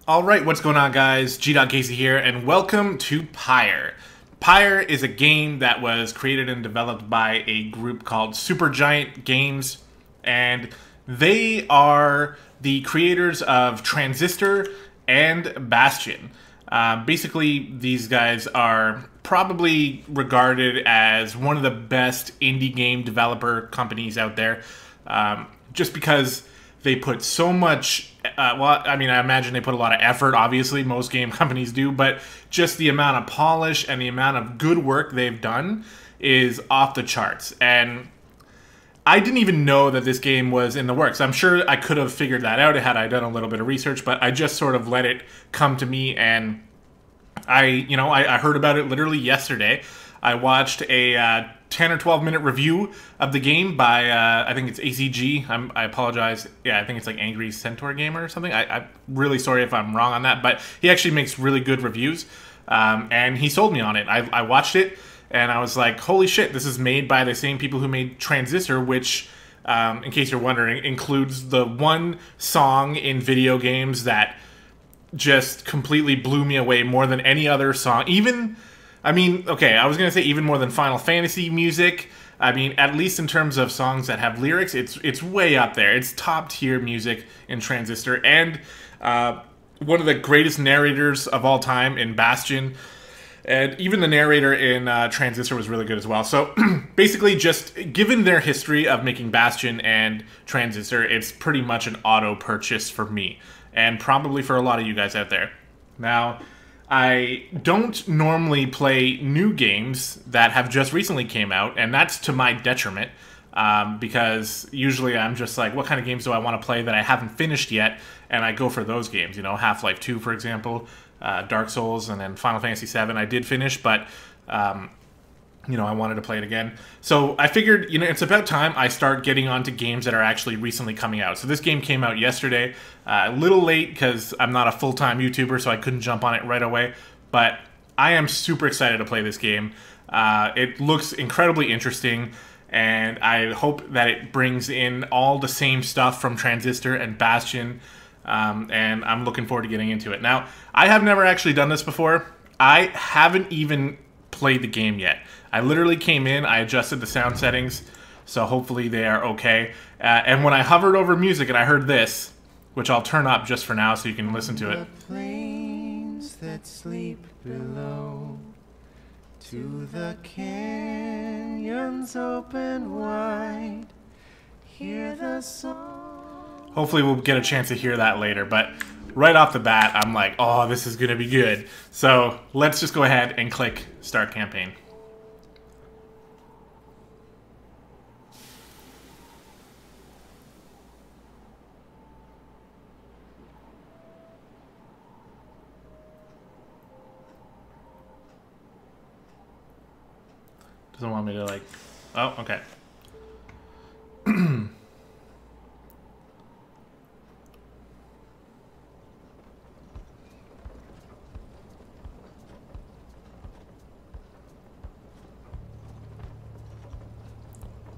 Alright, what's going on guys? gdoggcasey here, and welcome to Pyre. Pyre is a game that was created and developed by a group called Supergiant Games, and they are the creators of Transistor and Bastion. Basically, these guys are probably regarded as one of the best indie game developer companies out there, just because they put so much, well, I mean, I imagine they put a lot of effort, obviously, most game companies do, but just the amount of polish and the amount of good work they've done is off the charts. And I didn't even know that this game was in the works. I'm sure I could have figured that out had I done a little bit of research, but I just sort of let it come to me, and I heard about it literally yesterday. I watched a 10 or 12 minute review of the game by, I think it's ACG. I apologize. Yeah, I think it's like Angry Centaur Gamer or something. I'm really sorry if I'm wrong on that, but he actually makes really good reviews. And he sold me on it. I watched it, and I was like, holy shit, this is made by the same people who made Transistor, which, in case you're wondering, includes the one song in video games that just completely blew me away more than any other song. Even, I mean, okay, I was going to say even more than Final Fantasy music. I mean, at least in terms of songs that have lyrics, it's way up there. It's top tier music in Transistor, and one of the greatest narrators of all time in Bastion. And even the narrator in Transistor was really good as well. So basically, just given their history of making Bastion and Transistor, it's pretty much an auto purchase for me, and probably for a lot of you guys out there. Now, I don't normally play new games that have just recently came out, and that's to my detriment, because usually I'm just like, what kind of games do I want to play that I haven't finished yet, and I go for those games, you know, Half-Life 2, for example, Dark Souls, and then Final Fantasy 7 I did finish, but you know, I wanted to play it again. So I figured, you know, it's about time I start getting onto games that are actually recently coming out. So this game came out yesterday, a little late because I'm not a full-time YouTuber, so I couldn't jump on it right away. But I am super excited to play this game. It looks incredibly interesting, and I hope that it brings in all the same stuff from Transistor and Bastion, and I'm looking forward to getting into it. Now, I have never actually done this before. I haven't even played the game yet. I literally came in, I adjusted the sound settings, so hopefully they are okay. And when I hovered over music and I heard this, which I'll turn up just for now so you can listen to it. The plains that sleep below, to the canyons open wide, hear the song. Hopefully we'll get a chance to hear that later, but right off the bat, I'm like, oh, this is gonna be good. So let's just go ahead and click Start Campaign. Doesn't want me to, like... Oh, okay.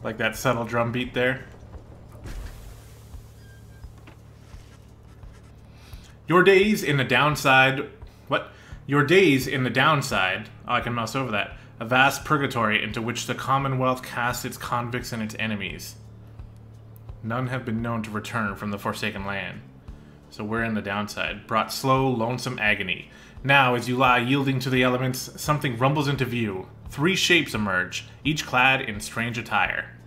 Like that subtle drum beat there. Your days in the downside... What? Your days in the downside... Oh, I can mouse over that. A vast purgatory into which the Commonwealth casts its convicts and its enemies. None have been known to return from the Forsaken Land. So we're in the downside. Brought slow, lonesome agony. Now, as you lie yielding to the elements, something rumbles into view. 3 shapes emerge, each clad in strange attire.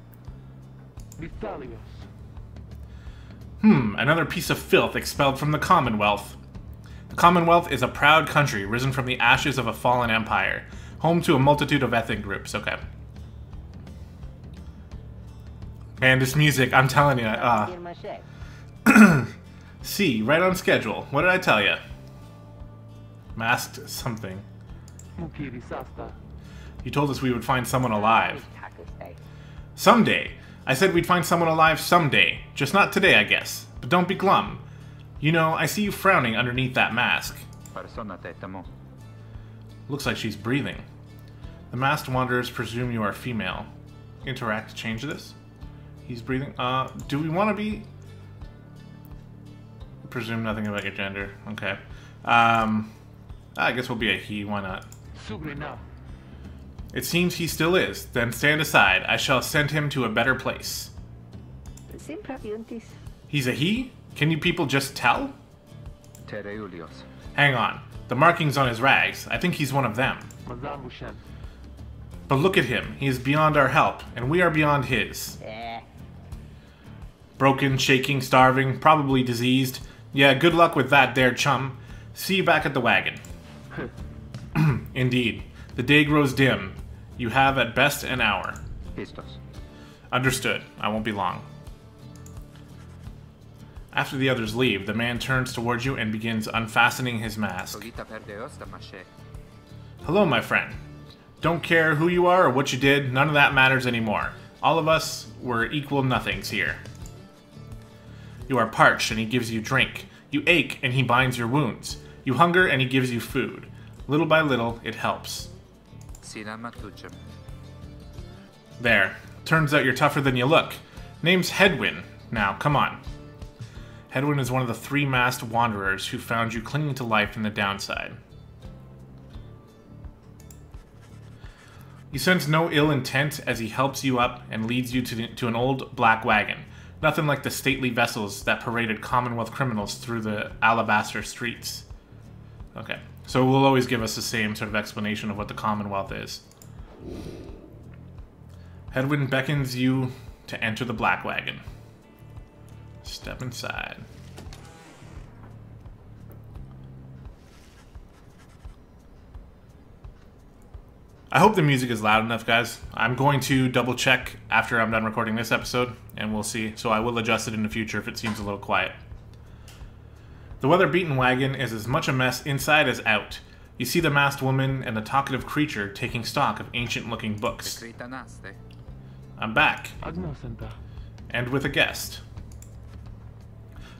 Another piece of filth expelled from the Commonwealth. The Commonwealth is a proud country risen from the ashes of a fallen empire. Home to a multitude of ethnic groups. Okay. And this music, I'm telling you, see, right on schedule. What did I tell you? Masked something. You told us we would find someone alive. Someday. I said we'd find someone alive someday. Just not today, I guess. But don't be glum. You know, I see you frowning underneath that mask. Looks like she's breathing. The masked wanderers presume you are female. Interact to change this. He's breathing. Do we want to be... presume nothing about your gender. Okay. I guess we'll be a he. Why not? It seems he still is. Then stand aside. I shall send him to a better place. He's a he? Can you people just tell? Hang on. The markings on his rags. I think he's one of them. But look at him. He is beyond our help, and we are beyond his. Broken, shaking, starving, probably diseased. Yeah, good luck with that there, chum. See you back at the wagon. Indeed. The day grows dim. You have at best an hour. Understood. I won't be long. After the others leave, the man turns towards you and begins unfastening his mask. Hello, my friend. Don't care who you are or what you did, none of that matters anymore. All of us were equal nothings here. You are parched and he gives you drink. You ache and he binds your wounds. You hunger and he gives you food. Little by little, it helps. There. Turns out you're tougher than you look. Name's Hedwyn. Now, come on. Hedwyn is one of the 3 masked wanderers who found you clinging to life in the downside. You sense no ill intent as he helps you up and leads you to an old black wagon. Nothing like the stately vessels that paraded Commonwealth criminals through the alabaster streets. Okay, so we'll always give us the same sort of explanation of what the Commonwealth is. Hedwyn beckons you to enter the black wagon. Step inside. I hope the music is loud enough, guys. I'm going to double check after I'm done recording this episode, and we'll see. So I will adjust it in the future if it seems a little quiet. The weather-beaten wagon is as much a mess inside as out. You see the masked woman and the talkative creature taking stock of ancient-looking books. I'm back. And with a guest.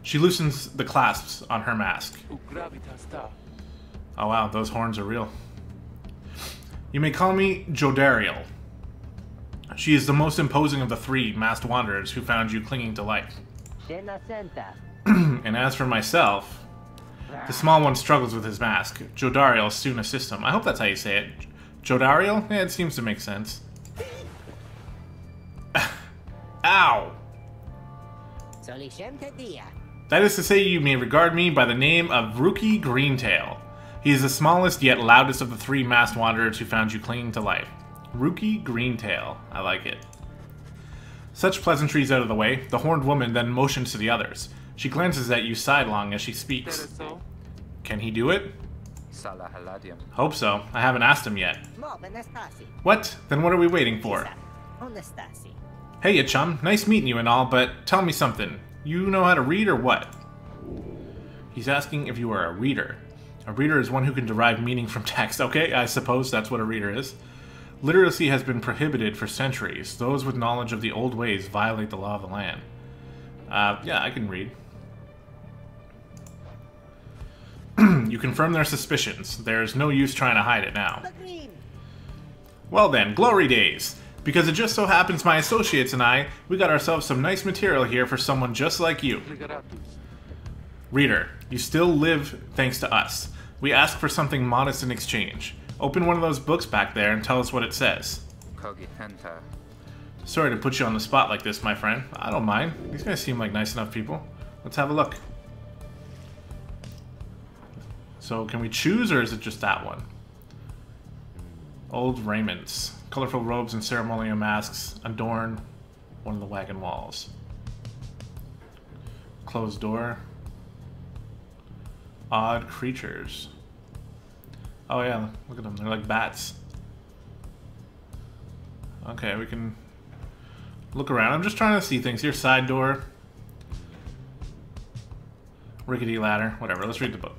She loosens the clasps on her mask. Oh wow, those horns are real. You may call me Jodariel. She is the most imposing of the 3 masked wanderers who found you clinging to life. And as for myself, the small one struggles with his mask. Jodariel soon assists him. I hope that's how you say it. Jodariel? Yeah, it seems to make sense. Ow! That is to say, you may regard me by the name of Rookie Greentail. He is the smallest yet loudest of the 3 masked wanderers who found you clinging to life. Rookie Greentail. I like it. Such pleasantries out of the way, the horned woman then motions to the others. She glances at you sidelong as she speaks. Can he do it? Hope so. I haven't asked him yet. What? Then what are we waiting for? Hey, you chum. Nice meeting you and all, but tell me something. You know how to read or what? He's asking if you are a reader. A reader is one who can derive meaning from text. Okay, I suppose that's what a reader is. Literacy has been prohibited for centuries. Those with knowledge of the old ways violate the law of the land. Yeah, I can read. You confirm their suspicions. There's no use trying to hide it now. Well then, glory days! Because it just so happens my associates and I, we got ourselves some nice material here for someone just like you. Reader, you still live thanks to us. We ask for something modest in exchange. Open one of those books back there and tell us what it says. Sorry to put you on the spot like this, my friend. I don't mind. These guys seem like nice enough people. Let's have a look. So, can we choose, or is it just that one? Old raiments. Colorful robes and ceremonial masks adorn one of the wagon walls. Closed door. Odd creatures. Oh yeah, look at them. They're like bats. Okay, we can look around. I'm just trying to see things. Here's side door. Rickety ladder. Whatever, let's read the book.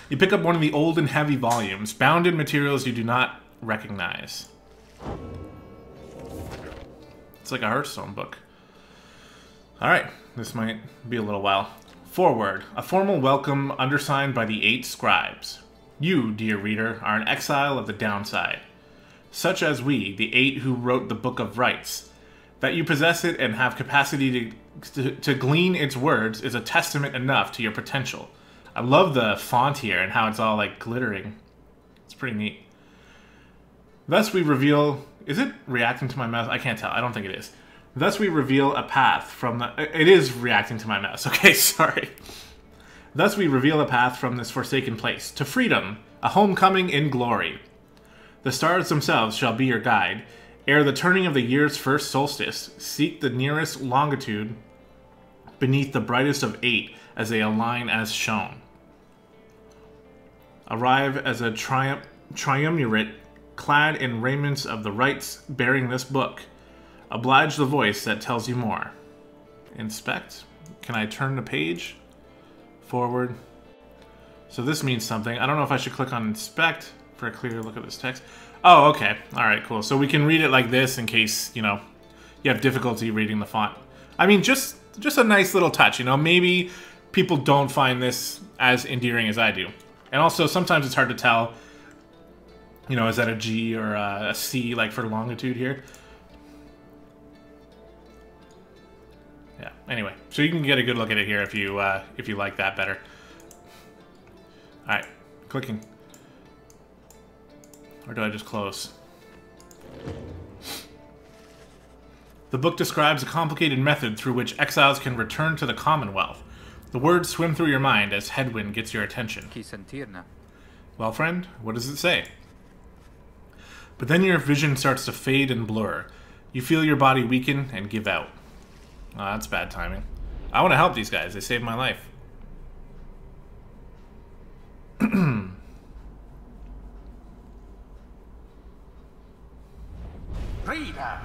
You pick up one of the old and heavy volumes, bound in materials you do not recognize. It's like a Hearthstone book. Alright, this might be a little while. Forward, a formal welcome undersigned by the 8 scribes. You, dear reader, are an exile of the downside. Such as we, the 8 who wrote the Book of Rights. That you possess it and have capacity to glean its words is a testament enough to your potential. I love the font here and how it's all like glittering. It's pretty neat. Thus we reveal... Is it reacting to my mouse? I can't tell. I don't think it is. Thus we reveal a path from the... It is reacting to my mouse. Okay, sorry. Thus we reveal a path from this forsaken place to freedom, a homecoming in glory. The stars themselves shall be your guide. Ere the turning of the year's first solstice, seek the nearest longitude beneath the brightest of 8 as they align as shown. Arrive as a triumvirate clad in raiments of the rites bearing this book. Oblige the voice that tells you more. Inspect. Can I turn the page? Forward. So this means something. I don't know if I should click on inspect for a clearer look at this text. Oh, okay. Alright, cool. So we can read it like this in case, you know, you have difficulty reading the font. I mean, just a nice little touch, you know. Maybe people don't find this as endearing as I do. And also, sometimes it's hard to tell, you know, is that a G or a C, like for longitude here? Yeah, anyway. So you can get a good look at it here if you like that better. Alright, clicking. Or do I just close? The book describes a complicated method through which exiles can return to the Commonwealth. The words swim through your mind as headwind gets your attention. Well, friend, what does it say? But then your vision starts to fade and blur. You feel your body weaken and give out. Oh, that's bad timing. I want to help these guys. They saved my life. Reader,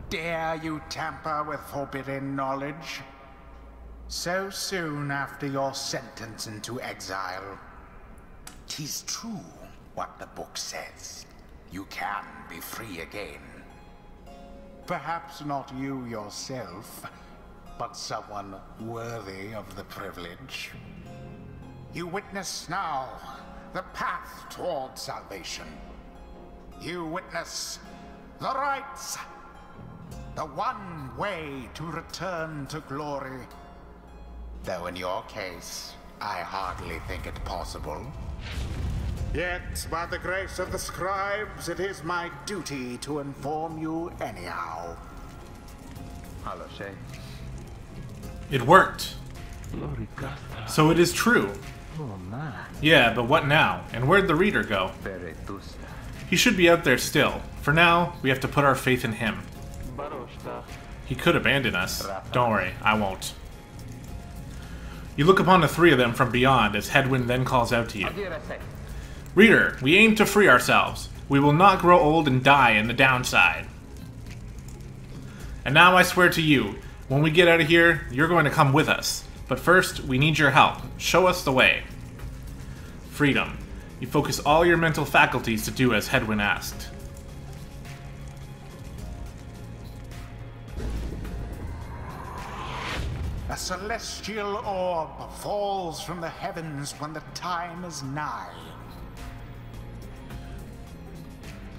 dare you tamper with forbidden knowledge? So soon after your sentence into exile. 'Tis true what the book says. You can be free again. Perhaps not you yourself, but someone worthy of the privilege. You witness now the path toward salvation. You witness the rights, the one way to return to glory. Though in your case, I hardly think it possible. Yet, by the grace of the scribes, it is my duty to inform you anyhow. It worked. So it is true. Yeah, but what now? And where'd the reader go? He should be out there still. For now, we have to put our faith in him. He could abandon us. Don't worry, I won't. You look upon the three of them from beyond as Headwind then calls out to you. Reader, we aim to free ourselves. We will not grow old and die in the downside. And now I swear to you, when we get out of here, you're going to come with us. But first, we need your help. Show us the way. Freedom. You focus all your mental faculties to do as Headwind asked. A celestial orb falls from the heavens when the time is nigh.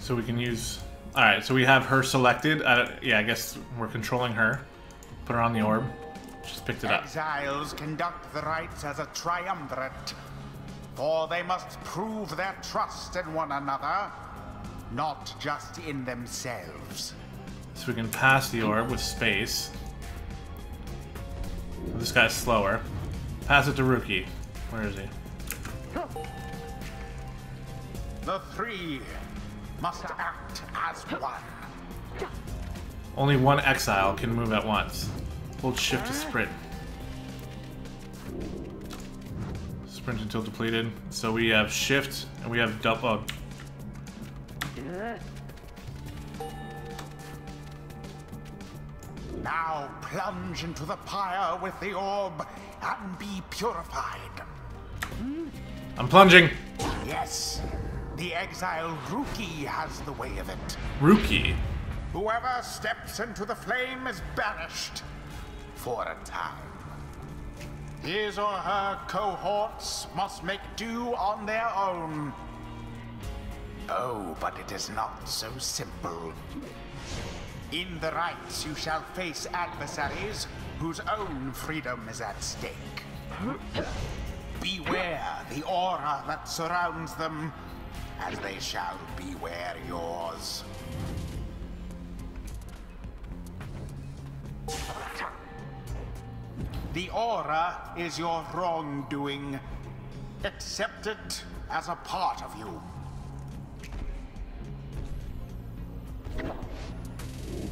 So we can use... Alright, so we have her selected. Yeah, I guess we're controlling her. Put her on the orb. Just picked it up. Exiles conduct the rites as a triumvirate, for they must prove their trust in one another, not just in themselves. So we can pass the orb with space. This guy's slower. Pass it to Rookie. Where is he? The three must act as one. Only one exile can move at once. Hold shift to sprint. Sprint until depleted. So we have shift and we have double. Now plunge into the pyre with the orb and be purified. I'm plunging. Yes, the exile Rookie has the way of it. Rookie. Whoever steps into the flame is banished for a time. His or her cohorts must make do on their own. Oh, but it is not so simple. In the rights, you shall face adversaries whose own freedom is at stake. Beware the aura that surrounds them, as they shall beware yours. The aura is your wrongdoing. Accept it as a part of you.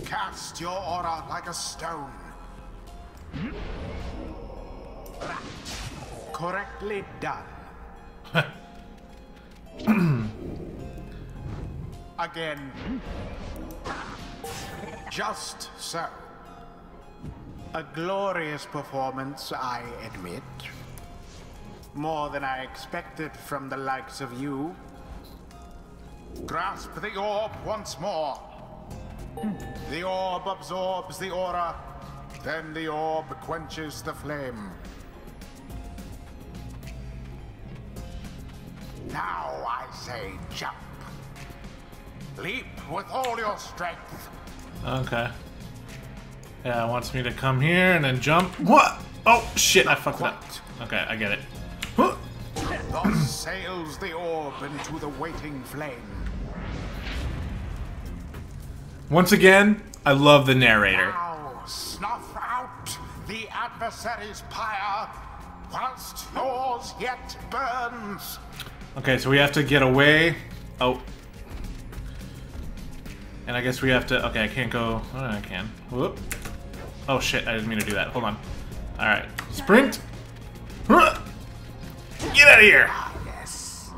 Cast your aura like a stone. Correctly done. Again. Just so. A glorious performance, I admit. More than I expected from the likes of you. Grasp the orb once more. The orb absorbs the aura, then the orb quenches the flame. Now I say jump. Leap with all your strength. Okay. Yeah, it wants me to come here and then jump. What? Oh, shit, I fucked it up. Okay, I get it. Huh. Thus sails the orb into the waiting flame. Once again, I love the narrator. Now snuff out the adversary's pyre, whilst yours yet burns. Okay, so we have to get away. Oh. And I guess we have to... Okay, I can't go... Oh, I can. Whoop. Oh, shit. I didn't mean to do that. Hold on. Alright. Sprint! Get out of here! Yes.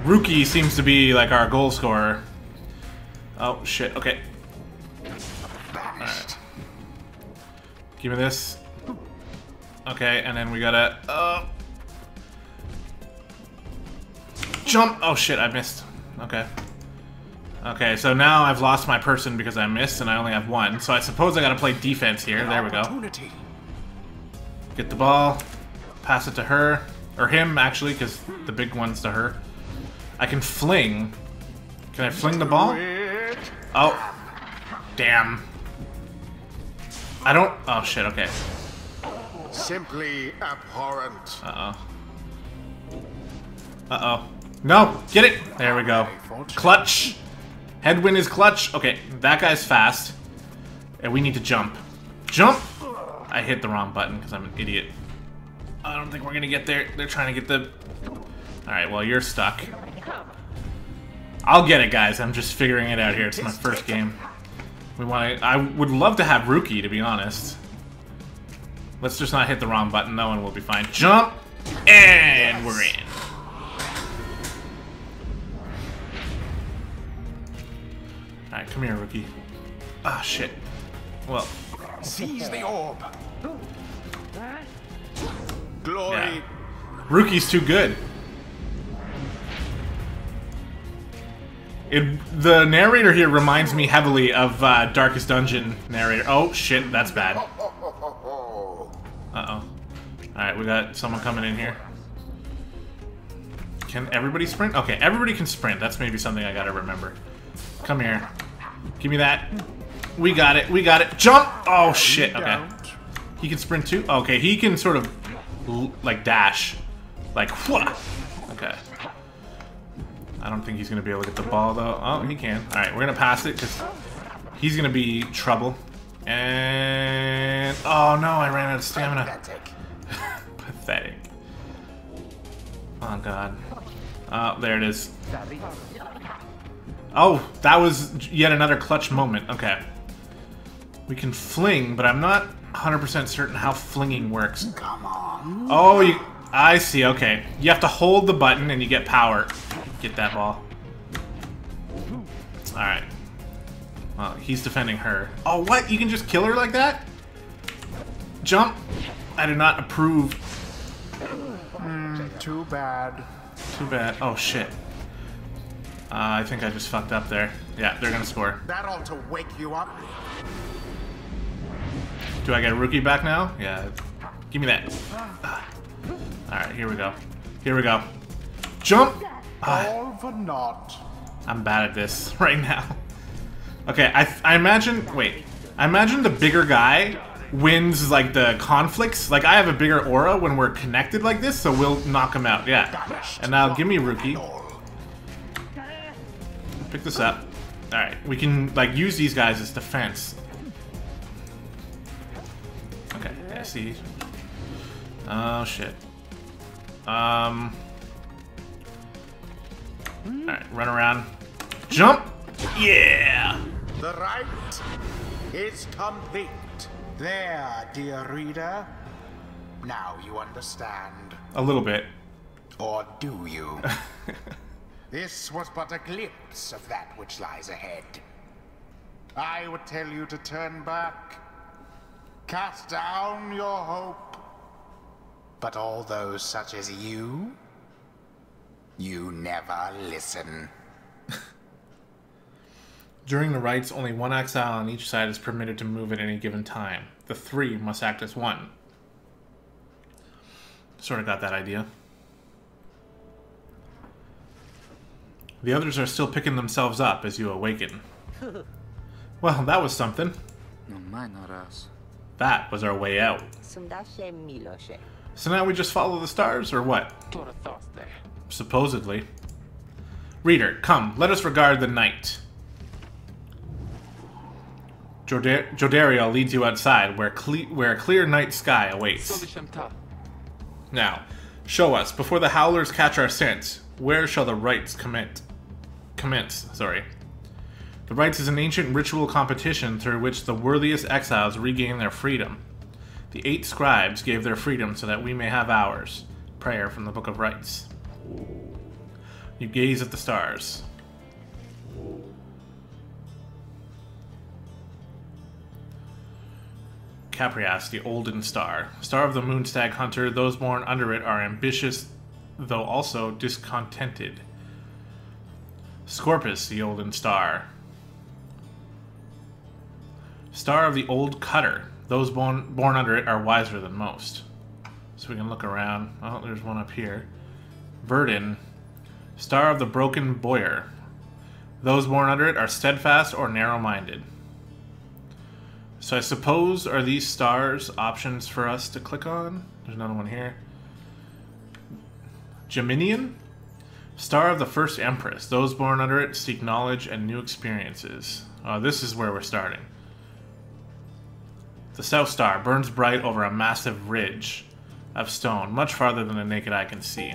Rookie seems to be, like, our goal scorer. Oh, shit. Okay. Alright. Give me this. Okay, and then we gotta... Jump! Oh, shit. I missed. Okay. Okay, so now I've lost my person because I missed and I only have one. So I suppose I gotta play defense here. There we go. Get the ball. Pass it to her. Or him, actually, because the big one's to her. I can fling. Can I fling the ball? Oh. Damn. I don't... Oh, shit, okay. Simply abhorrent. Uh-oh. Uh-oh. No! Get it! There we go. Clutch! Headwind is clutch. Okay, that guy's fast. And we need to jump. Jump! I hit the wrong button because I'm an idiot. I don't think we're gonna get there. They're trying to get the... Alright, well, you're stuck. I'll get it, guys. I'm just figuring it out here. It's my first game. We want to... I would love to have Rookie, to be honest. Let's just not hit the wrong button. No one will be fine. Jump! And we're in. Alright, come here, Rookie. Ah, shit. Well... Seize the orb. Glory. Yeah. Rookie's too good. The narrator here reminds me heavily of Darkest Dungeon narrator. Oh, shit, that's bad. Uh-oh. Alright, we got someone coming in here. Can everybody sprint? Okay, everybody can sprint. That's maybe something I gotta remember. Come here. Give me that. We got it. We got it. Jump! Oh, shit. Okay. He can sprint too? Okay, he can sort of, like, dash. Like, whooah! Okay. I don't think he's going to be able to get the ball, though. Oh, he can. Alright, we're going to pass it, because he's going to be trouble. And... Oh, no, I ran out of stamina. Pathetic. Oh, God. Oh, there it is. Oh, that was yet another clutch moment. Okay. We can fling, but I'm not 100% certain how flinging works. Come on. Oh, I see. Okay. You have to hold the button and you get power. Get that ball. Alright. Well, he's defending her. Oh, what? You can just kill her like that? Jump. I do not approve. Too bad. Too bad. Oh, shit. I think I just fucked up there. Yeah, they're gonna score. That ought to wake you up. Do I get a Rookie back now? Yeah. Give me that. Alright, here we go. Here we go. Jump! All for naught. I'm bad at this right now. Okay, I imagine... Wait. I imagine the bigger guy wins, like, the conflicts. Like, I have a bigger aura when we're connected like this, so we'll knock him out. Yeah. And now, give me Rookie. Pick this up. Alright, we can, like, use these guys as defense. Okay, yeah, see. Oh, shit. Alright, run around. Jump! Yeah! The rite is complete. There, dear reader. Now you understand. A little bit. Or do you? This was but a glimpse of that which lies ahead. I would tell you to turn back, cast down your hope. But all those such as you never listen. During the rites, only one exile on each side is permitted to move at any given time. The three must act as one. Sort of got that idea. The others are still picking themselves up as you awaken. Well, that was something. That was our way out. So now we just follow the stars, or what? Supposedly. Reader, come, let us regard the night. Jodariel leads you outside, where a clear night sky awaits. Now, show us, before the howlers catch our scent, where shall the rites commence? The rites is an ancient ritual competition through which the worthiest exiles regain their freedom. The 8 scribes gave their freedom so that we may have ours. Prayer from the Book of Rites. You gaze at the stars. Caprias, the Olden Star. Star of the Moonstag Hunter, those born under it are ambitious, though also discontented. Scorpus, the Olden Star. Star of the Old Cutter. Those born under it are wiser than most. So we can look around. Oh, there's one up here. Verdin. Star of the Broken Boyer. Those born under it are steadfast or narrow-minded. So I suppose, are these stars options for us to click on? There's another one here. Geminian? Star of the First Empress. Those born under it seek knowledge and new experiences. This is where we're starting. The South Star burns bright over a massive ridge of stone, much farther than the naked eye can see.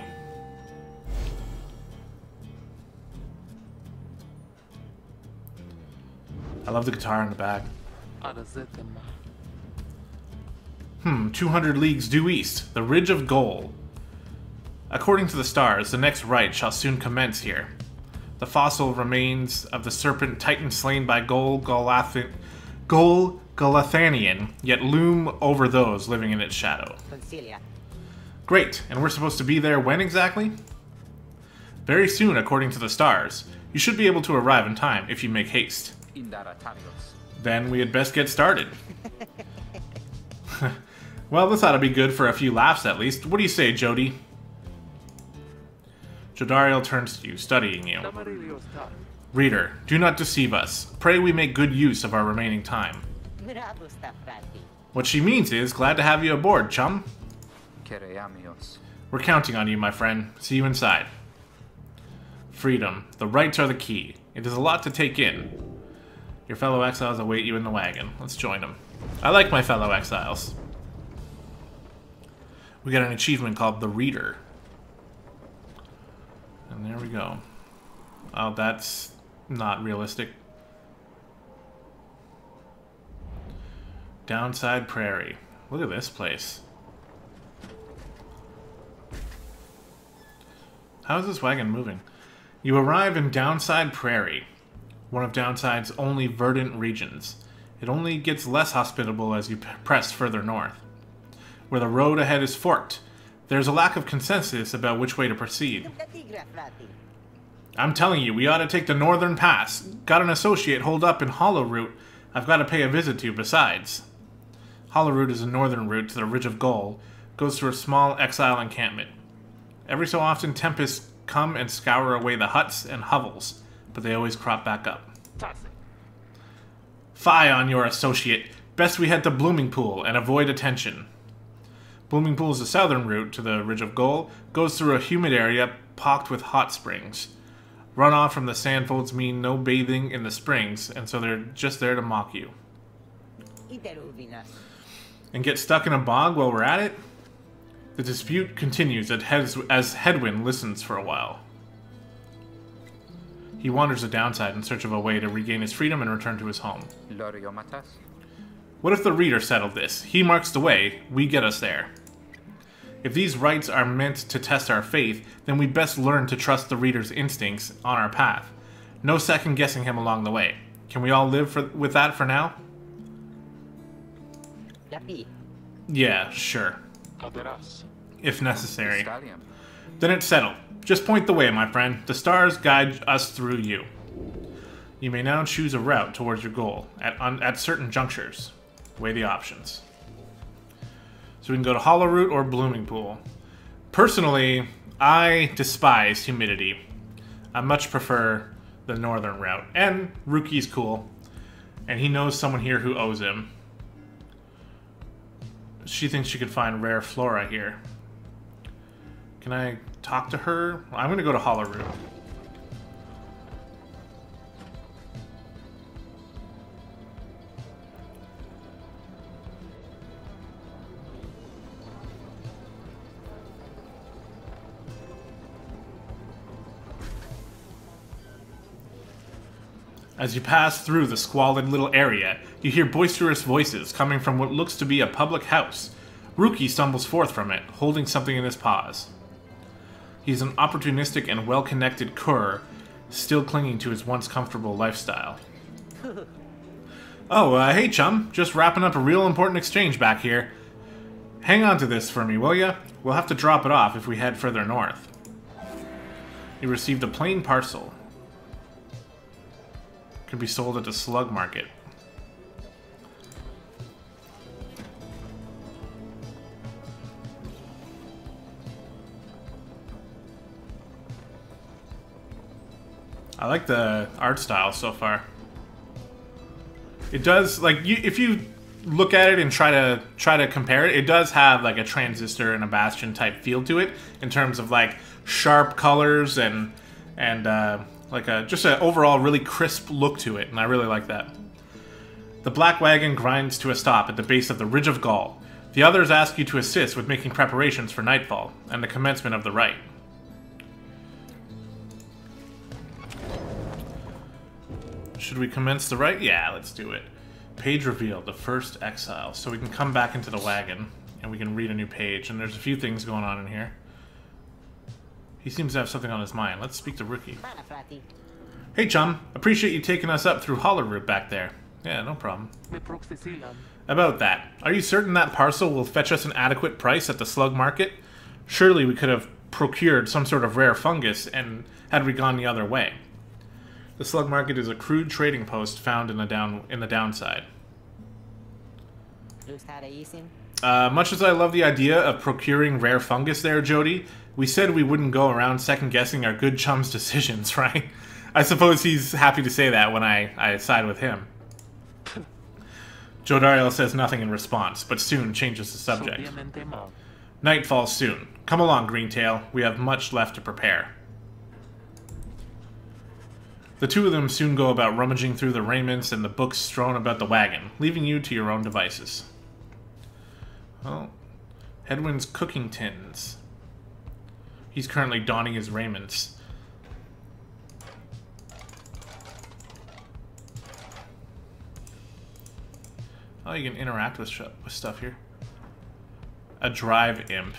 I love the guitar in the back. 200 leagues due east, the Ridge of Goal. According to the stars, the next rite shall soon commence here. The fossil remains of the serpent titan slain by Gol-Galathanian yet loom over those living in its shadow. Great, and we're supposed to be there when exactly? Very soon, according to the stars. You should be able to arrive in time if you make haste. Then we had best get started. Well, this ought to be good for a few laughs at least. What do you say, Jody? Jodariel turns to you, studying you. Reader, do not deceive us. Pray we make good use of our remaining time. What she means is, glad to have you aboard, chum. We're counting on you, my friend. See you inside. Freedom. The rights are the key. It is a lot to take in. Your fellow exiles await you in the wagon. Let's join them. I like my fellow exiles. We got an achievement called The Reader. And there we go. Oh, that's not realistic. Downside Prairie. Look at this place. How is this wagon moving? You arrive in Downside Prairie, one of Downside's only verdant regions. It only gets less hospitable as you press further north. Where the road ahead is forked, there's a lack of consensus about which way to proceed. I'm telling you, we ought to take the northern pass. Got an associate holed up in Hollow Route I've got to pay a visit to besides. Hollow Route is a northern route to the Ridge of Goal. Goes through a small exile encampment. Every so often, tempests come and scour away the huts and hovels, but they always crop back up. Fie on your associate. Best we head to Blooming Pool and avoid attention. Blooming Pool is the southern route to the Ridge of Gold. Goes through a humid area pocked with hot springs. Runoff from the sandfolds mean no bathing in the springs, and so they're just there to mock you. And get stuck in a bog while we're at it? The dispute continues as Headwind listens for a while. He wanders the downside in search of a way to regain his freedom and return to his home. What if the reader settled this? He marks the way, we get us there. If these rites are meant to test our faith, then we best learn to trust the reader's instincts on our path. No second guessing him along the way. Can we all live with that for now? Yeah, sure. If necessary. Then it's settled. Just point the way, my friend. The stars guide us through you. You may now choose a route towards your goal at certain junctures. Weigh the options. So we can go to Hollow Root or Blooming Pool. Personally, I despise humidity. I much prefer the northern route. And Rookie's cool. And he knows someone here who owes him. She thinks she could find rare flora here. Can I talk to her? I'm going to go to Hollow Root. As you pass through the squalid little area, you hear boisterous voices coming from what looks to be a public house. Rookie stumbles forth from it, holding something in his paws. He's an opportunistic and well-connected cur, still clinging to his once comfortable lifestyle. Oh, hey chum, just wrapping up a real important exchange back here. Hang on to this for me, will ya? We'll have to drop it off if we head further north. You received a plain parcel. Could be sold at the slug market. I like the art style so far. It does, like, if you look at it and try to compare it, it does have like a Transistor and a Bastion type feel to it in terms of like sharp colors and like just an overall really crisp look to it, and I really like that. The black wagon grinds to a stop at the base of the Ridge of Gaul. The others ask you to assist with making preparations for nightfall and the commencement of the rite. Should we commence the rite? Yeah, let's do it. Page revealed, the first exile. So we can come back into the wagon and we can read a new page, and there's a few things going on in here. He seems to have something on his mind. Let's speak to Rookie. Hey, chum. Appreciate you taking us up through Hollow Root back there. Yeah, no problem. About that, are you certain that parcel will fetch us an adequate price at the slug market? Surely we could have procured some sort of rare fungus and had we gone the other way. The slug market is a crude trading post found in the downside. Much as I love the idea of procuring rare fungus there, Jody, we said we wouldn't go around second-guessing our good chum's decisions, right? I suppose he's happy to say that when I side with him. Jodariel says nothing in response, but soon changes the subject. Night falls soon. Come along, Greentail. We have much left to prepare. The two of them soon go about rummaging through the raiments and the books strewn about the wagon, leaving you to your own devices. Well, Headwind's cooking tins. He's currently donning his raiments. Oh, you can interact with stuff here. A drive imp.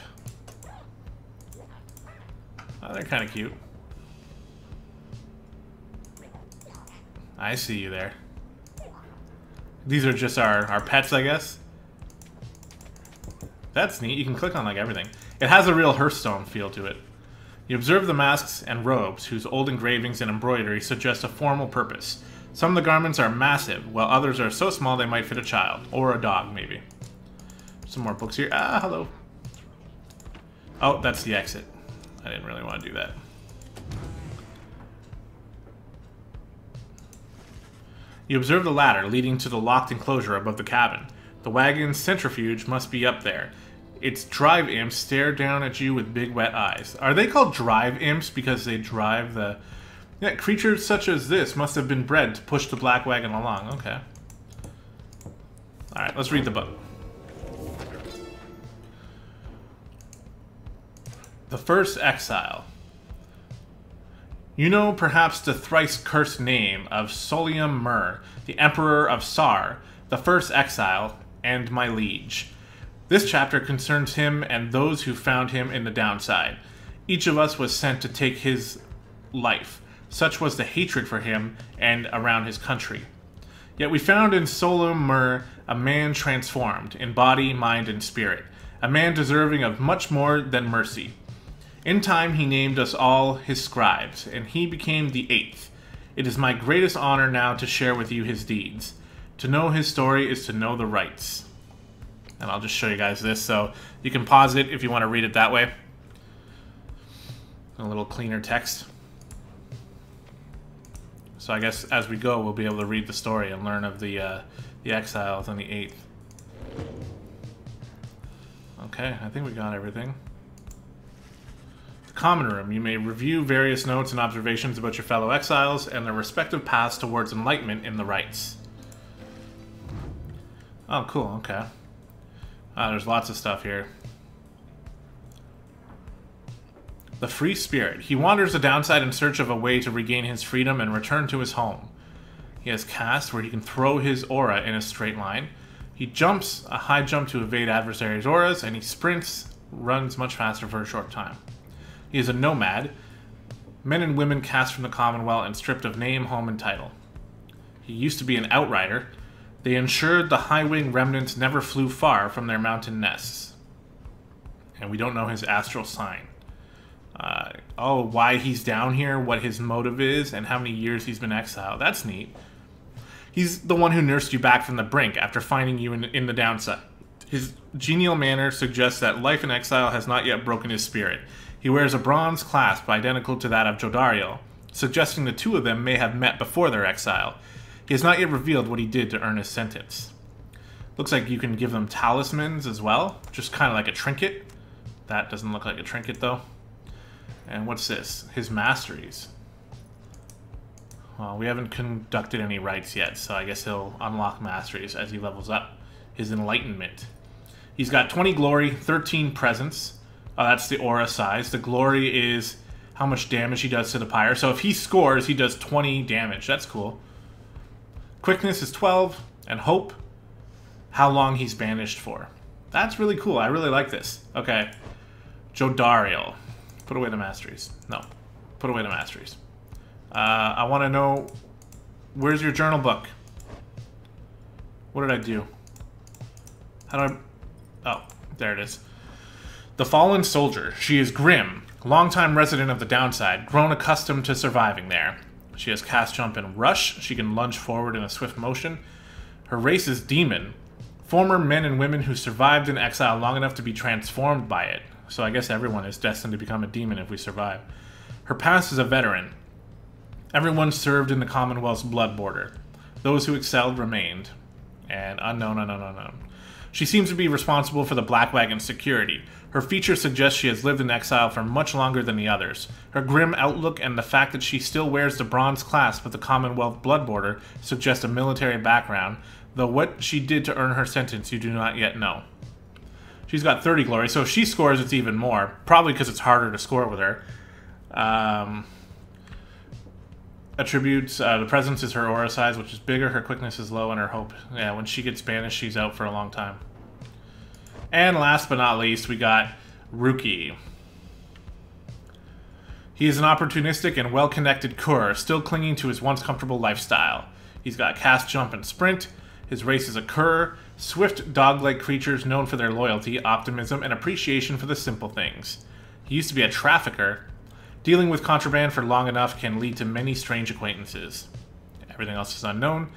Oh, they're kind of cute. I see you there. These are just our pets, I guess. That's neat. You can click on like everything. It has a real Hearthstone feel to it. You observe the masks and robes, whose old engravings and embroidery suggest a formal purpose. Some of the garments are massive, while others are so small they might fit a child. Or a dog, maybe. Some more books here. Ah, hello. Oh, that's the exit. I didn't really want to do that. You observe the ladder leading to the locked enclosure above the cabin. The wagon's centrifuge must be up there. Its drive imps stare down at you with big wet eyes. Are they called drive imps because they drive the... Yeah, creatures such as this must have been bred to push the black wagon along. Okay. Alright, let's read the book. The First Exile. You know perhaps the thrice-cursed name of Solium Mur, the Emperor of Sar, the First Exile, and my liege. This chapter concerns him and those who found him in the downside. Each of us was sent to take his life. Such was the hatred for him and around his country. Yet we found in Solium Mur a man transformed, in body, mind, and spirit. A man deserving of much more than mercy. In time he named us all his scribes, and he became the 8th. It is my greatest honor now to share with you his deeds. To know his story is to know the rights. And I'll just show you guys this, so you can pause it if you want to read it that way. A little cleaner text. So I guess as we go, we'll be able to read the story and learn of the exiles on the 8th. Okay, I think we got everything. Common room. You may review various notes and observations about your fellow exiles and their respective paths towards enlightenment in the rites. Oh, cool. Okay. There's lots of stuff here. The Free Spirit. He wanders the downside in search of a way to regain his freedom and return to his home. He has cast where he can throw his aura in a straight line. He jumps a high jump to evade adversaries' auras, and he sprints, runs much faster for a short time. He is a nomad. Men and women cast from the Commonwealth and stripped of name, home, and title. He used to be an outrider. They ensured the high-wing remnants never flew far from their mountain nests. And we don't know his astral sign. Why he's down here, what his motive is, and how many years he's been exiled. That's neat. He's the one who nursed you back from the brink after finding you in the downside. His genial manner suggests that life in exile has not yet broken his spirit. He wears a bronze clasp identical to that of Jodario, suggesting the two of them may have met before their exile. He has not yet revealed what he did to earn his sentence. Looks like you can give them talismans as well, just kind of like a trinket. That doesn't look like a trinket though. And what's this? His masteries. Well, we haven't conducted any rites yet, so I guess he'll unlock masteries as he levels up. His enlightenment. He's got 20 glory, 13 presence. Oh, that's the aura size. The glory is how much damage he does to the pyre. So if he scores, he does 20 damage. That's cool. Quickness is 12. And hope, how long he's banished for. That's really cool. I really like this. Okay. Jodario. Put away the masteries. No. Put away the masteries. I want to know, where's your journal book? What did I do? How do I... Oh, there it is. The Fallen Soldier. She is grim, longtime resident of the downside, grown accustomed to surviving there. She has cast jump and rush. She can lunge forward in a swift motion. Her race is demon. Former men and women who survived in exile long enough to be transformed by it. So I guess everyone is destined to become a demon if we survive. Her past is a veteran. Everyone served in the Commonwealth's blood border. Those who excelled remained. And unknown. She seems to be responsible for the Black Wagon's security. Her features suggest she has lived in exile for much longer than the others. Her grim outlook and the fact that she still wears the bronze clasp of the Commonwealth blood border suggest a military background, though what she did to earn her sentence you do not yet know. She's got 30 glory, so if she scores it's even more, probably because it's harder to score with her. Attributes, the presence is her aura size, which is bigger, her quickness is low, and her hope. Yeah, when she gets banished, she's out for a long time. And last but not least, we got Ruki. He is an opportunistic and well-connected Kur, still clinging to his once comfortable lifestyle. He's got cast, jump, and sprint. His race is a Kur, swift, dog-like creatures known for their loyalty, optimism, and appreciation for the simple things. He used to be a trafficker. Dealing with contraband for long enough can lead to many strange acquaintances. Everything else is unknown.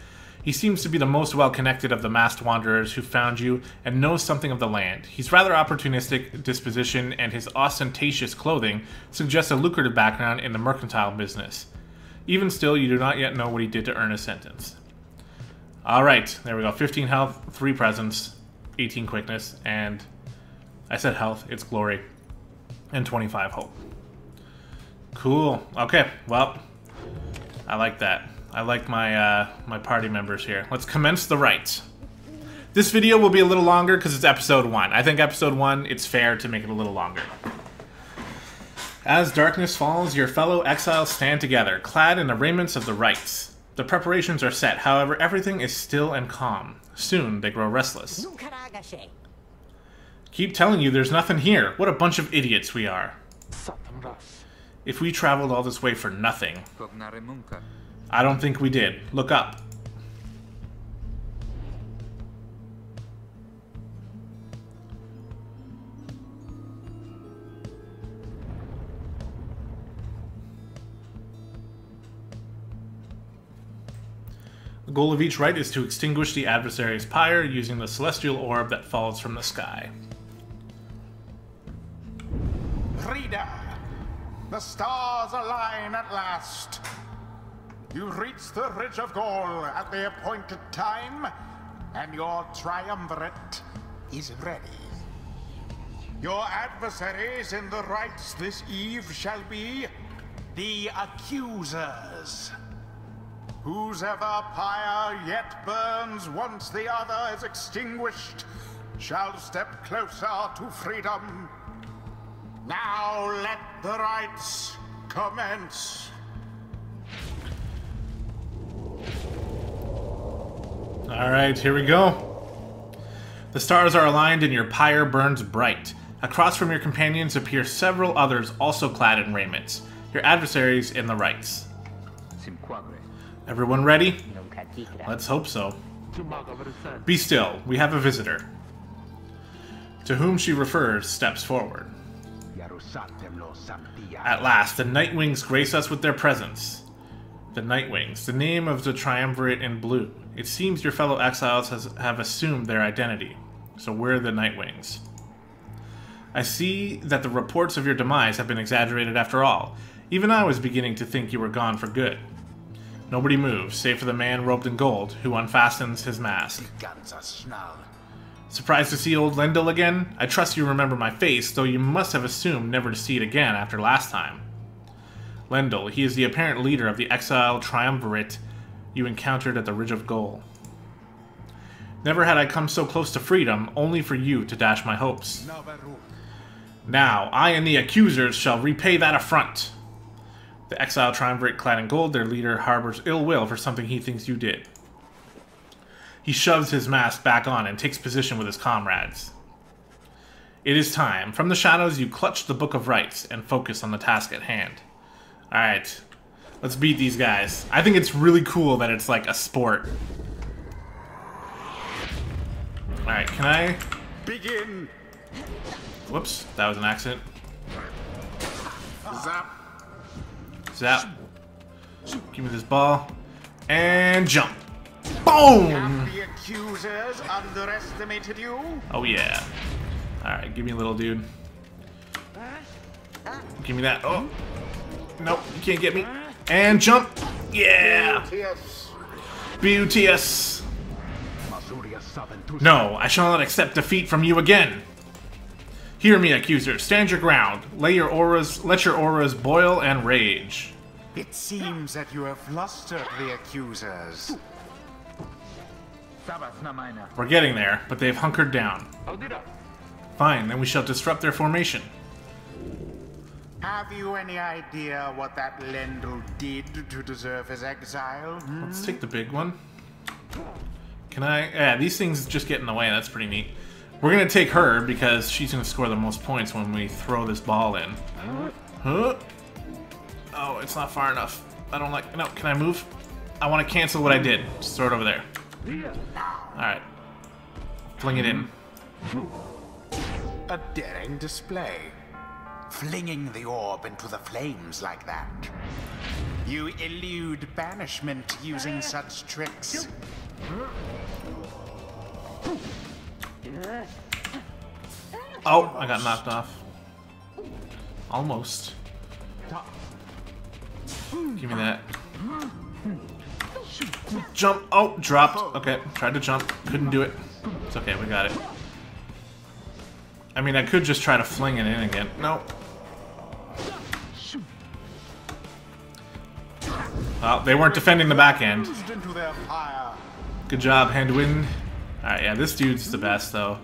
He seems to be the most well-connected of the masked wanderers who found you and knows something of the land. He's rather opportunistic disposition, and his ostentatious clothing suggests a lucrative background in the mercantile business. Even still, you do not yet know what he did to earn his sentence. Alright, there we go. 15 health, 3 presence, 18 quickness, and I said health, it's glory, and 25 hope. Cool. Okay, well, I like that. I like my my party members here. Let's commence the rites. This video will be a little longer because it's episode 1. I think episode 1, it's fair to make it a little longer. As darkness falls, your fellow exiles stand together, clad in the raiments of the rites. The preparations are set, however, everything is still and calm. Soon, they grow restless. Keep telling you there's nothing here. What a bunch of idiots we are. If we traveled all this way for nothing. I don't think we did. Look up. The goal of each rite is to extinguish the adversary's pyre using the celestial orb that falls from the sky. Reader, the stars align at last. You reach the Ridge of Gold at the appointed time, and your triumvirate is ready. Your adversaries in the rites this eve shall be the Accusers. Whose ever pyre yet burns once the other is extinguished shall step closer to freedom. Now let the rites commence. Alright, here we go. The stars are aligned and your pyre burns bright. Across from your companions appear several others also clad in raiments. Your adversaries in the rites. Everyone ready? Let's hope so. Be still, we have a visitor. To whom she refers steps forward. At last, the Nightwings grace us with their presence. The Nightwings, the name of the triumvirate in blue. It seems your fellow exiles have assumed their identity. So we're the Nightwings. I see that the reports of your demise have been exaggerated after all. Even I was beginning to think you were gone for good. Nobody moves, save for the man robed in gold, who unfastens his mask. Surprised to see old Lendl again? I trust you remember my face, though you must have assumed never to see it again after last time. Lendl, he is the apparent leader of the exile triumvirate you encountered at the Ridge of Gold. Never had I come so close to freedom, only for you to dash my hopes. Now, I and the Accusers shall repay that affront. The exile triumvirate clad in gold, their leader harbors ill will for something he thinks you did. He shoves his mask back on and takes position with his comrades. It is time. From the shadows, you clutch the Book of Rites and focus on the task at hand. Alright, let's beat these guys. I think it's really cool that it's like a sport. Alright, can I... Begin! Whoops, that was an accident. Zap! Zap. Give me this ball. And jump. Boom! Have the Accusers underestimated you? Oh yeah. Alright, give me a little dude. Give me that. Oh. Nope, you can't get me. And jump. Yeah! BUTS. No, I shall not accept defeat from you again. Hear me, Accuser. Stand your ground. Let your auras boil and rage. It seems that you have flustered the Accusers. We're getting there, but they've hunkered down. Fine, then we shall disrupt their formation. Have you any idea what that Lendl did to deserve his exile? Let's take the big one. Can I? Yeah, these things just get in the way. That's pretty neat. We're gonna take her because she's gonna score the most points when we throw this ball in. Huh? Oh, it's not far enough. I don't like... No, can I move? I want to cancel what I did. Just throw it over there. Alright. Fling it in. A daring display. Flinging the orb into the flames like that. You elude banishment using such tricks. Oh, I got knocked off. Almost. Give me that. Jump. Oh, dropped. Okay, tried to jump. Couldn't do it. It's okay, we got it. I mean, I could just try to fling it in again. No. Well, they weren't defending the back end. Good job, Hedwyn. Alright, yeah, this dude's the best, though.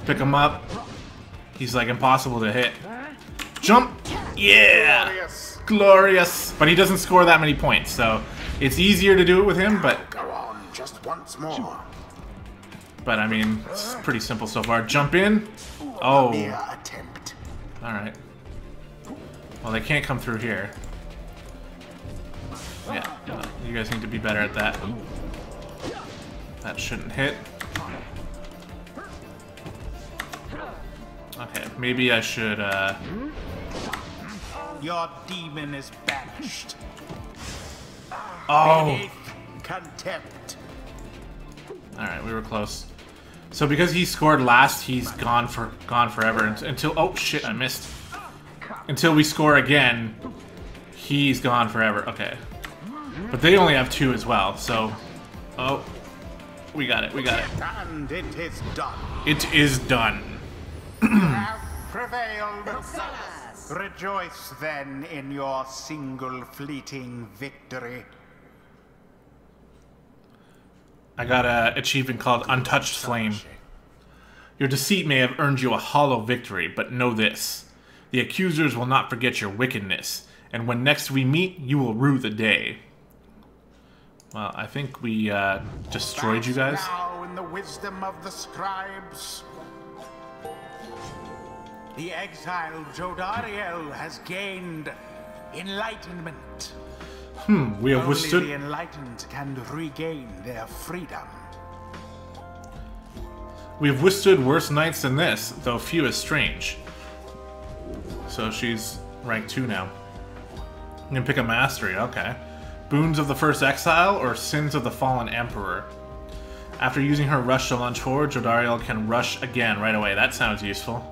Pick him up. He's, like, impossible to hit. Jump! Yeah! Glorious! But he doesn't score that many points, so it's easier to do it with him, but... Go on, just once more. But, I mean, it's pretty simple so far. Jump in. Oh. Attempt. Alright. Well, they can't come through here. Yeah, you guys need to be better at that. That shouldn't hit. Okay, maybe I should, Your demon is banished. Oh! Contempt. Alright, we were close. So because he scored last, he's gone forever until... Oh, shit, I missed. Until we score again, he's gone forever. Okay. But they only have 2 as well, so... Oh. We got it, we got it. And it is done. It is done. You have prevailed. Rejoice then in your single fleeting victory. I got an achievement called Untouched Flame. Your deceit may have earned you a hollow victory, but know this. The accusers will not forget your wickedness, and when next we meet, you will rue the day. Well, I think we destroyed you guys. Now in the wisdom of the scribes, the exiled Jodariel has gained enlightenment. We have Only withstood... the enlightened can regain their freedom. We have withstood worse nights than this, though few is strange. So she's rank 2 now. You can pick a mastery, okay. Boons of the First Exile or Sins of the Fallen Emperor. After using her rush to lunge forward, Jodariel can rush again right away. That sounds useful.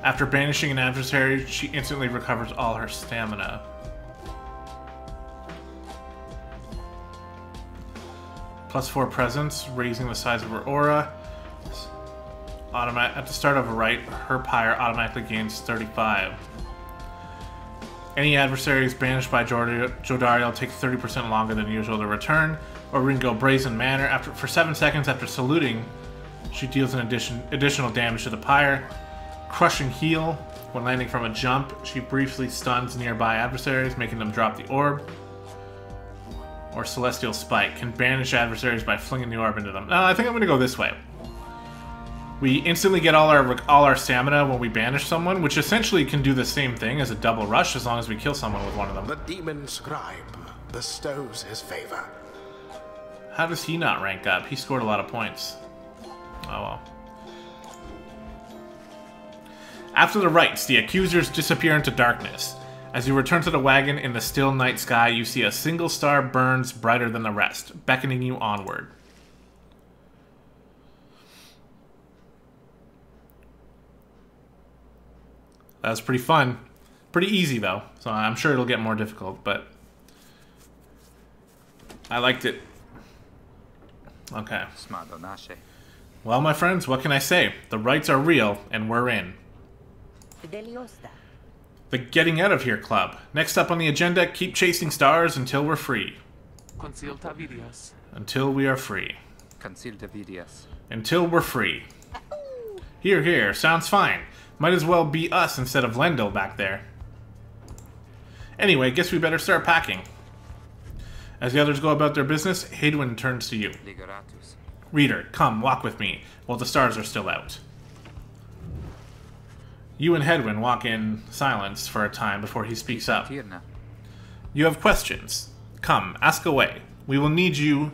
After banishing an adversary, she instantly recovers all her stamina. +4 presence, raising the size of her aura. At the start of a rite, her Pyre automatically gains 35. Any adversaries banished by Jodariel take 30% longer than usual to return, or we can go Brazen Manner. For 7 seconds after saluting, she deals an additional damage to the Pyre. Crushing Heal. When landing from a jump, she briefly stuns nearby adversaries, making them drop the orb. Or Celestial Spike. Can banish adversaries by flinging the orb into them. No, I think I'm going to go this way. We instantly get all our stamina when we banish someone, which essentially can do the same thing as a double rush as long as we kill someone with one of them. The demon scribe bestows his favor. How does he not rank up? He scored a lot of points. Oh well. After the rites, the accusers disappear into darkness. As you return to the wagon in the still night sky, you see a single star burns brighter than the rest, beckoning you onward. That was pretty fun. Pretty easy, though. So I'm sure it'll get more difficult, but... I liked it. Okay. Well, my friends, what can I say? The rites are real, and we're in. The Getting Out of Here Club. Next up on the agenda, keep chasing stars until we're free. Until we are free. Until we're free. Here, here. Sounds fine. Might as well be us instead of Lendl back there. Anyway, guess we better start packing. As the others go about their business, Hedwyn turns to you. Reader, come, walk with me, while the stars are still out. You and Hedwyn walk in silence for a time before he speaks up. You have questions. Come, ask away. We will need you...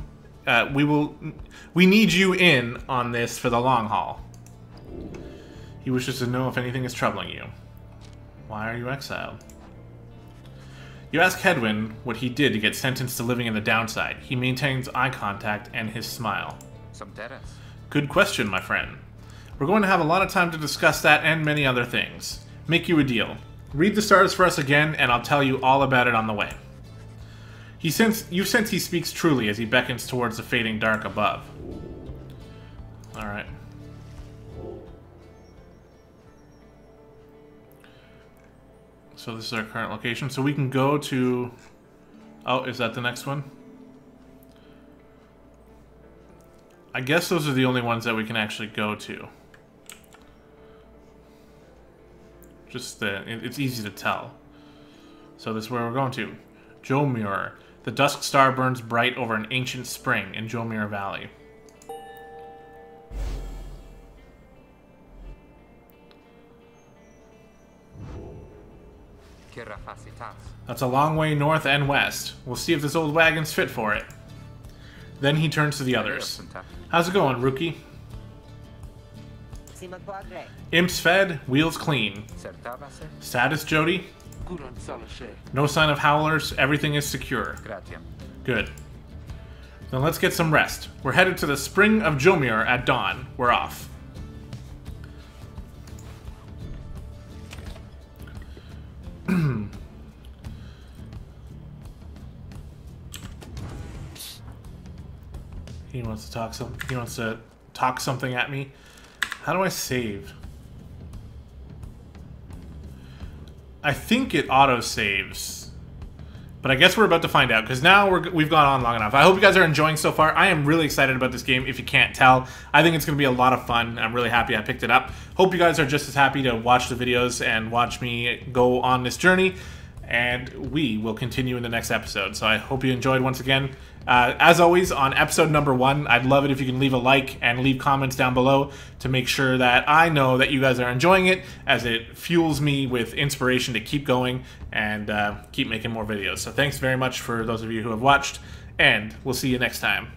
we need you in on this for the long haul. He wishes to know if anything is troubling you. Why are you exiled? You ask Hedwyn what he did to get sentenced to living in the downside. He maintains eye contact and his smile. Good question, my friend. We're going to have a lot of time to discuss that and many other things. Make you a deal. Read the stars for us again, and I'll tell you all about it on the way. You sense he speaks truly as he beckons towards the fading dark above. Alright. So this is our current location. So we can go to... Oh, is that the next one? I guess those are the only ones that we can actually go to. It's easy to tell. So this is where we're going to. Jomur. The dusk star burns bright over an ancient spring in Jomur Valley. That's a long way north and west. We'll see if this old wagon's fit for it. Then he turns to the others. How's it going, rookie? Imps fed, wheels clean. Status, Jody? No sign of howlers, everything is secure. Good. Then let's get some rest. We're headed to the Spring of Jomur at dawn. We're off. He wants to talk something at me. How do I save? I think it auto-saves. But I guess we're about to find out, because now we've gone on long enough. I hope you guys are enjoying so far. I am really excited about this game, if you can't tell. I think it's going to be a lot of fun. I'm really happy I picked it up. Hope you guys are just as happy to watch the videos and watch me go on this journey. And we will continue in the next episode. So I hope you enjoyed once again. As always, on episode number 1, I'd love it if you can leave a like and leave comments down below to make sure that I know that you guys are enjoying it, as it fuels me with inspiration to keep going and keep making more videos. So thanks very much for those of you who have watched, and we'll see you next time.